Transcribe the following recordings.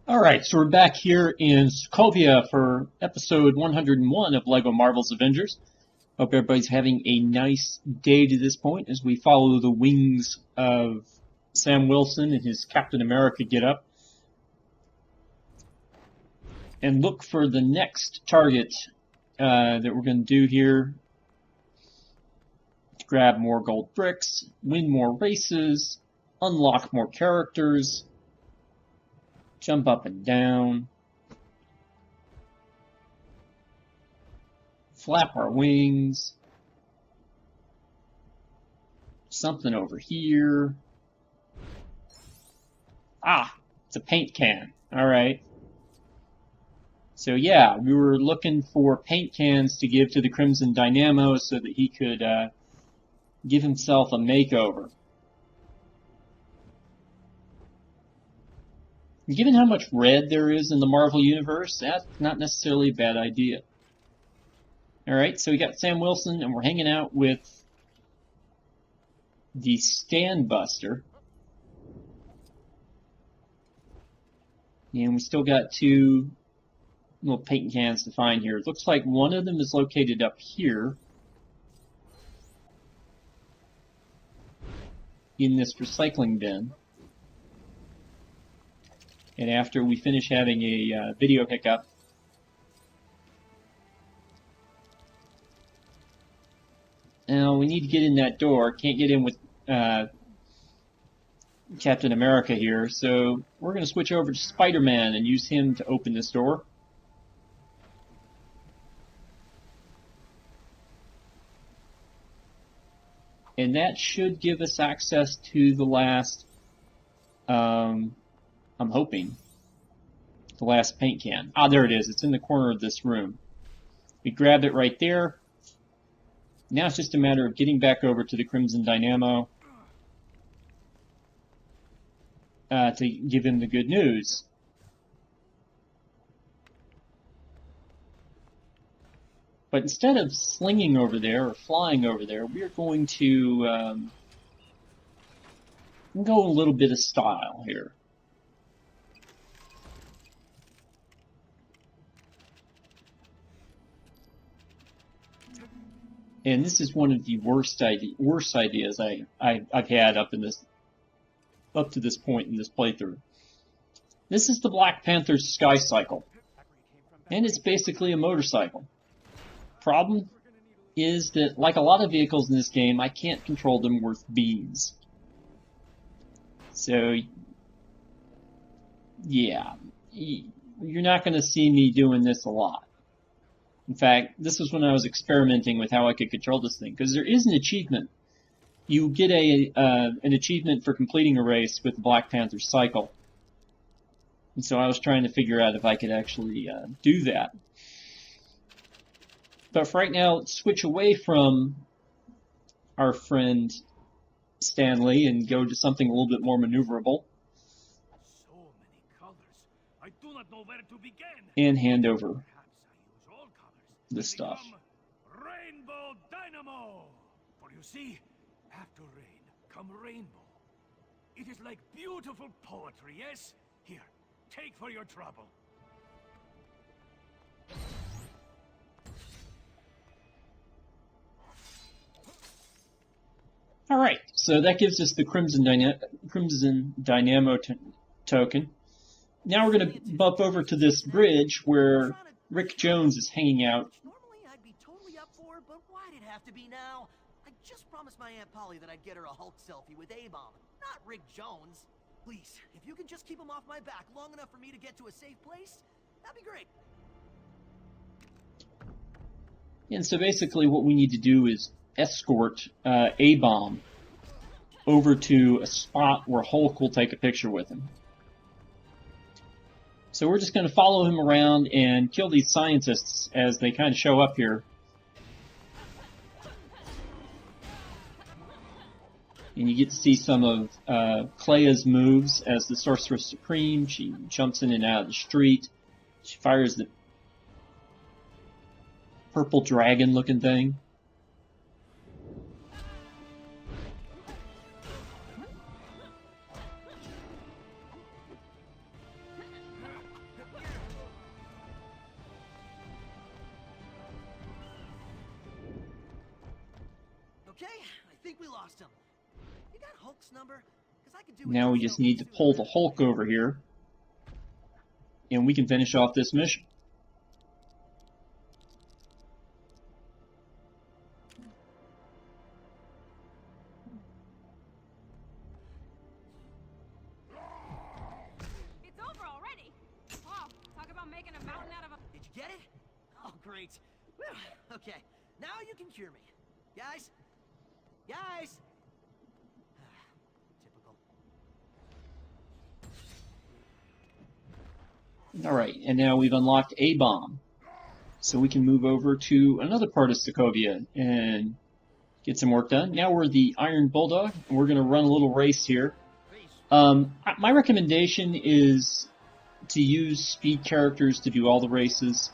Alright, so we're back here in Sokovia for episode 101 of LEGO Marvel's Avengers. Hope everybody's having a nice day to this point as we follow the wings of Sam Wilson and his Captain America getup. And look for the next target that we're going to do here. Grab more gold bricks, win more races, unlock more characters, jump up and down, flap our wings, something over here. Ah, it's a paint can. Alright. So yeah, we were looking for paint cans to give to the Crimson Dynamo so that he could give himself a makeover. Given how much red there is in the Marvel Universe, that's not necessarily a bad idea. Alright, so we got Sam Wilson, and we're hanging out with the Stand Buster. And we still got two little paint cans to find here. It looks like one of them is located up here in this recycling bin. And after we finish having a video hiccup, now we need to get in that door. Can't get in with Captain America here, so we're going to switch over to Spider-Man and use him to open this door. And that should give us access to the last, I'm hoping, the last paint can. Ah, there it is. It's in the corner of this room. We grabbed it right there. Now it's just a matter of getting back over to the Crimson Dynamo to give him the good news. But instead of slinging over there or flying over there, we're going to go a little bit of style here. And this is one of the worst ideas I've had up to this point in this playthrough. This is the Black Panther's Sky Cycle, and it's basically a motorcycle. Problem is that, like a lot of vehicles in this game, I can't control them worth beans. So, yeah, you're not going to see me doing this a lot. In fact, this was when I was experimenting with how I could control this thing, because there is an achievement. You get an achievement for completing a race with the Black Panther cycle. And so I was trying to figure out if I could actually do that. But for right now, let's switch away from our friend Stanley and go to something a little bit more maneuverable. So many colors. I do not know where to begin. And hand over this stuff. Rainbow Dynamo! For you see, after rain come rainbow. It is like beautiful poetry, yes? Here, take for your trouble. Alright, so that gives us the Crimson Dynamo token. Now we're going to bump over to this bridge where Rick Jones is hanging out. Normally I'd be totally up for it, but why'd it have to be now? I just promised my Aunt Polly that I'd get her a Hulk selfie with A-Bomb, not Rick Jones. Please, if you can just keep him off my back long enough for me to get to a safe place, that'd be great. And so basically what we need to do is escort A-Bomb over to a spot where Hulk will take a picture with him. So we're just going to follow him around and kill these scientists as they kind of show up here. And you get to see some of Clea's moves as the Sorceress Supreme. She jumps in and out of the street. She fires the purple dragon looking thing. think we lost him. You got Hulk's number? Because I could do. Now we just need to pull the Hulk over here, and we can finish off this mission. It's over already. Wow, talk about making a mountain out of a... Did you get it? Oh, great. Whew. Okay, now you can cure me. Guys? Guys? Typical. Alright, and now we've unlocked A-Bomb. So we can move over to another part of Sokovia and get some work done. Now we're the Iron Bulldog, and we're going to run a little race here. My recommendation is to use speed characters to do all the races,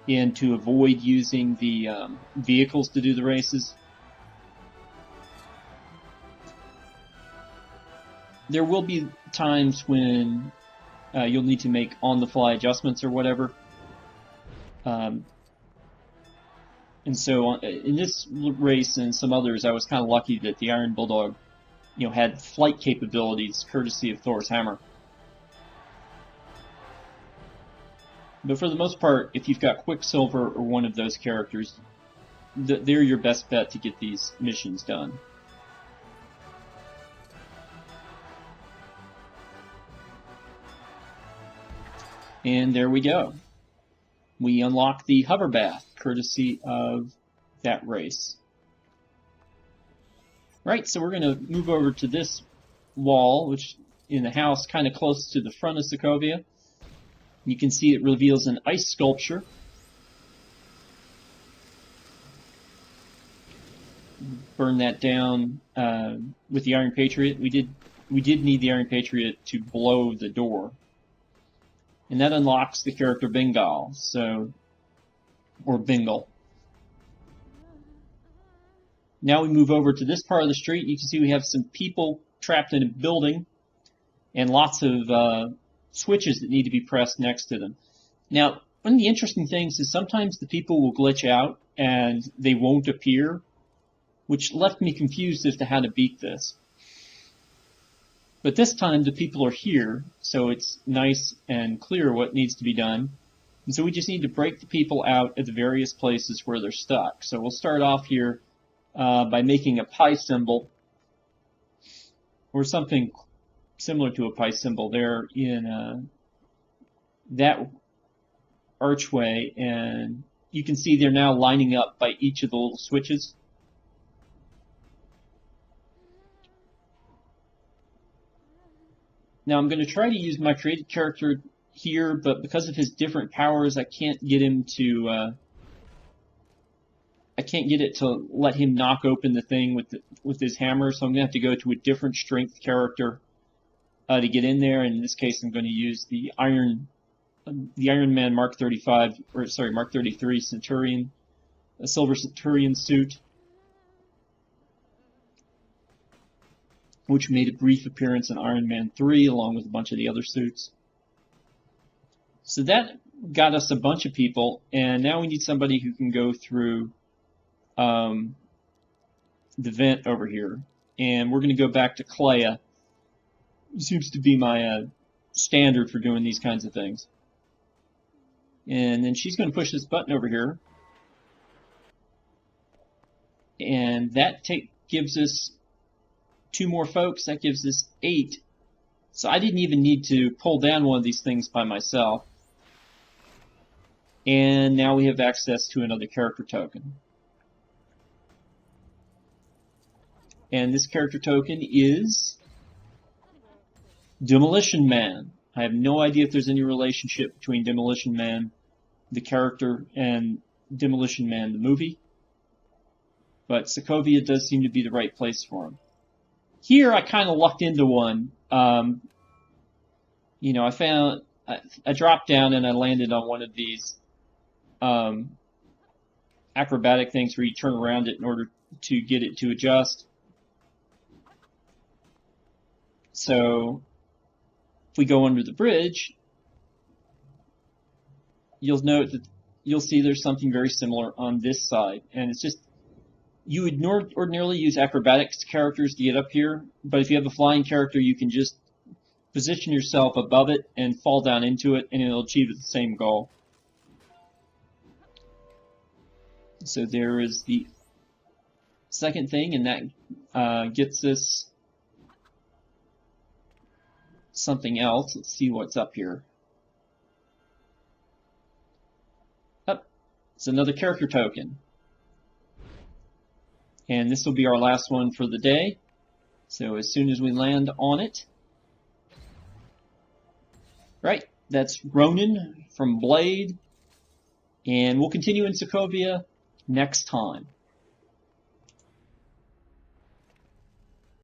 and to avoid using the vehicles to do the races. There will be times when you'll need to make on-the-fly adjustments or whatever. And so in this race and some others, I was kind of lucky that the Iron Bulldog, had flight capabilities courtesy of Thor's hammer. But for the most part, if you've got Quicksilver or one of those characters, they're your best bet to get these missions done. And there we go. We unlock the hover bath, courtesy of that race. Right, so we're going to move over to this wall, which in the house, kind of close to the front of Sokovia. You can see it reveals an ice sculpture. Burn that down with the Iron Patriot. We did need the Iron Patriot to blow the door. And that unlocks the character Bengal, or Bingle. Now we move over to this part of the street. You can see we have some people trapped in a building and lots of switches that need to be pressed next to them. Now, one of the interesting things is sometimes the people will glitch out and they won't appear, which left me confused as to how to beat this. But this time the people are here, so it's nice and clear what needs to be done. And so we just need to break the people out at the various places where they're stuck. So we'll start off here by making a pi symbol, or something similar to a pi symbol there in that archway. And you can see they're now lining up by each of the little switches. Now I'm going to try to use my created character here, but because of his different powers, I can't get him to. I can't get it to let him knock open the thing with his hammer, so I'm going to have to go to a different strength character to get in there. In this case, I'm going to use the Iron Man Mark 33 Centurion, a Silver Centurion suit, which made a brief appearance in Iron Man 3 along with a bunch of the other suits. So that got us a bunch of people, and now we need somebody who can go through the vent over here. And we're going to go back to Clea. It seems to be my standard for doing these kinds of things. And then she's going to push this button over here. And that gives us 2 more folks. That gives us 8. So I didn't even need to pull down one of these things by myself. And now we have access to another character token. And this character token is Demolition Man. I have no idea if there's any relationship between Demolition Man, the character, and Demolition Man, the movie. But Sokovia does seem to be the right place for him. Here, I kind of lucked into one. I dropped down and I landed on one of these acrobatic things where you turn around it in order to get it to adjust. So, if we go under the bridge, you'll see there's something very similar on this side, and it's just You would ordinarily use acrobatics characters to get up here, but if you have a flying character, you can just position yourself above it and fall down into it, and it'll achieve the same goal. So there is the second thing, and that gets us something else. Let's see what's up here. Oh, it's another character token. And this will be our last one for the day. So as soon as we land on it. Right, that's Ronin from Blade. And we'll continue in Sokovia next time.